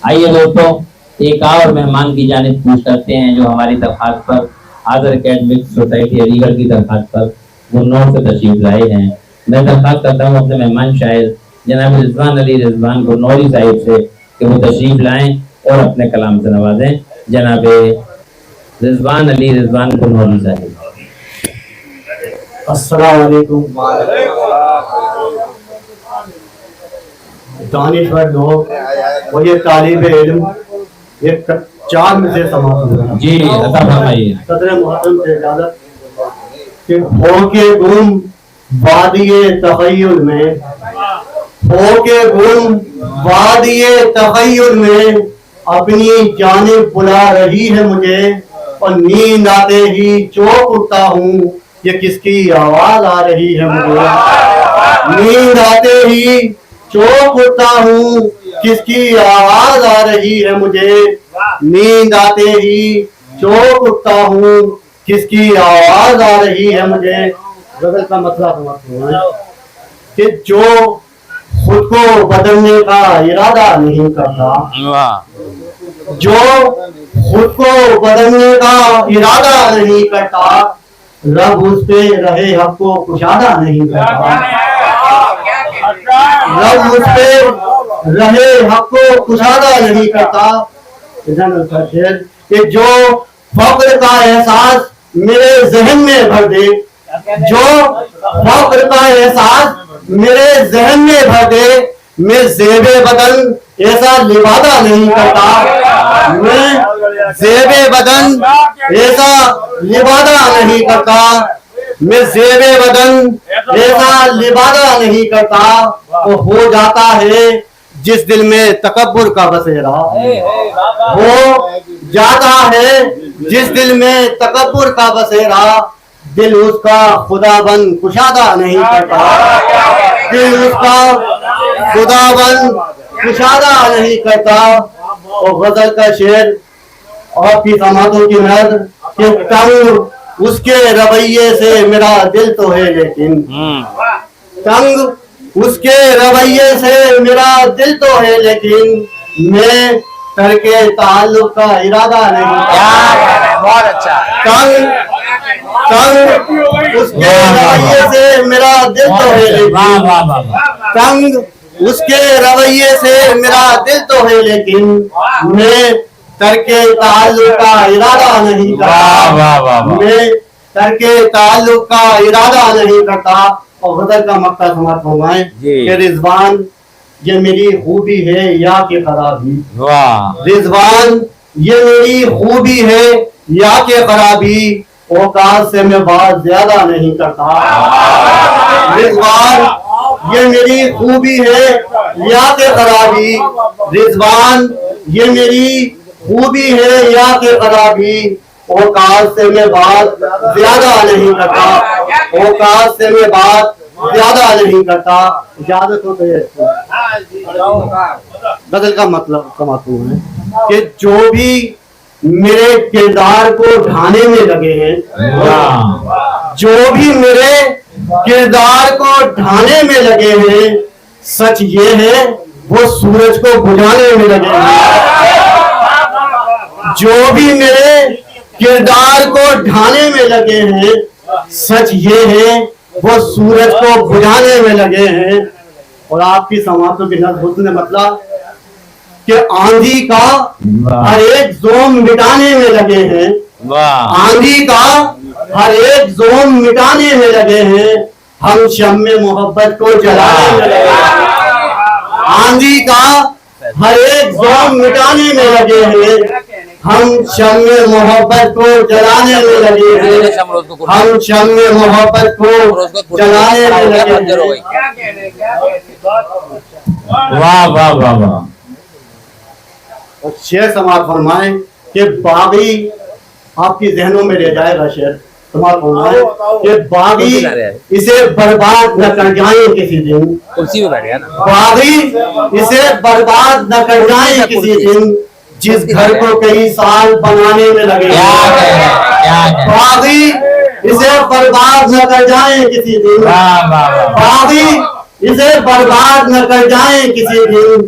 آئیے دوستوں ایک اور مہمان کی جانب پوچھ کرتے ہیں جو ہماری درخواست پر حاضر اکیڈمک سوسائٹی علی گڑھ کی درخواست پر گنور سے تشریف لائے ہیں. میں درخواست کرتا ہوں اپنے مہمان شاعر جناب رضوان علی رضوان گنوری صاحب سے کہ وہ تشریف لائیں اور اپنے کلام سے نوازیں. جناب رضوان علی رضوان گنوری صاحب. السلام علیکم. دانشور لوگ اور یہ طالب علم یہ چار میں سے سماعت جی عطا فرمائیے. صدر محترم سے اجازت کہ ہو کے گم وادی تخیل میں، ہو کے گم وادی تخیل میں اپنی جانب بلا رہی ہے مجھے، اور نیند آتے ہی چوک اٹھتا ہوں یہ کس کی آواز آ رہی ہے مجھے. نیند آتے ہی چوک اٹھتا ہوں کس کی آواز آ رہی ہے مجھے. نیند آتے ہی چوک اٹھتا ہوں کس کی آواز آ رہی ہے مجھے. غزل کا مطلب سمجھتے ہیں کہ جو خود کو بدلنے کا ارادہ نہیں کرتا، جو خود کو بدلنے کا ارادہ نہیں کرتا، رب اس پہ رہے حق کو کشادہ نہیں کرتا. رب اس پہ رہے حق کو کشادہ نہیں کرتا. کہ جو فقر کا احساس میرے ذہن میں بھر دے، جو فقر کا احساس میرے ذہن میں بھر دے، میں زیب بدن ایسا لبادہ نہیں کرتا. میں زیب بدن ایسا لبادہ نہیں کرتا. میں زیب بدن ایسا لبادہ نہیں کرتا. وہ ہو جاتا ہے جس دل میں تکبر کا بسیرا، ہو جاتا ہے جس دل میں تکبر کا بسیرا. دل اس کا خدا بند کشادہ نہیں کرتا. دل اس کا خدا بند کشادہ نہیں کرتا. اور غزل کا شعر اور کی سماعتوں کی نظر کہ تنگ اس کے رویے سے میرا دل تو ہے لیکن، تنگ اس کے رویے سے میرا دل تو ہے لیکن، میں ترک تعلق کا ارادہ نہیں کرتا. بہت اچھا. تنگ اس کے رویے سے میرا دل تو ہے لیکن، تنگ اس کے رویے سے میرا دل تو ہے لیکن، میں ترک تعلق کا ارادہ نہیں کرتا. میں ترک تعلق کا ارادہ نہیں کرتا. اور غزل کا مقطع سماعت فرمائیں کہ رضوان یہ میری خوبی ہے یا کہ خرابی. رضوان یہ میری خوبی ہے یا کہ خرابی، اوقات سے میں بات زیادہ نہیں کرتا. رضوان یہ میری خوبی ہے یا کہ خرابی، رضوان یہ میری خوبی ہے یا کہ خرابی، اوقات سے میں بات زیادہ نہیں کرتا. اوقات سے میں بات زیادہ نہیں کرتا. اجازت ہو تو غزل کا مطلب سماعتوں ہے کہ جو بھی میرے کردار کو ڈھانے میں لگے ہیں، جو بھی میرے کردار کو ڈھانے میں لگے ہیں، سچ یہ ہے وہ سورج کو بجھانے میں لگے ہیں. جو بھی میرے کردار کو ڈھانے میں لگے ہیں، سچ یہ ہے وہ سورج کو بجھانے میں لگے ہیں. اور آپ کی سماعتوں کی نظر نے مطلب کہ آندھی کا ہر ایک زوم مٹانے میں لگے ہیں. آندھی کا ہر ایک زوم مٹانے میں لگے ہیں، ہم شمع محبت کو جلانے میں لگے ہیں. آندھی کا ہر ایک زوم مٹانے میں لگے ہیں، ہم شمع محبت کو جلانے میں لگے ہیں. ہم شمع محبت کو جلانے میں لگے ہیں. واہ واہ واہ واہ. شعر سماعت فرمائیں کہ باغی آپ کی ذہنوں میں رہ جائے گا. شعر سماعت فرمائیں کہ باغی اسے برباد نہ کر جائیں کسی دن. باغی اسے برباد نہ کر جائیں کسی دن، جس گھر کو کئی سال بنانے میں لگے. باغی اسے برباد نہ کر جائیں کسی دن. باغی اسے برباد نہ کر جائیں کسی دن،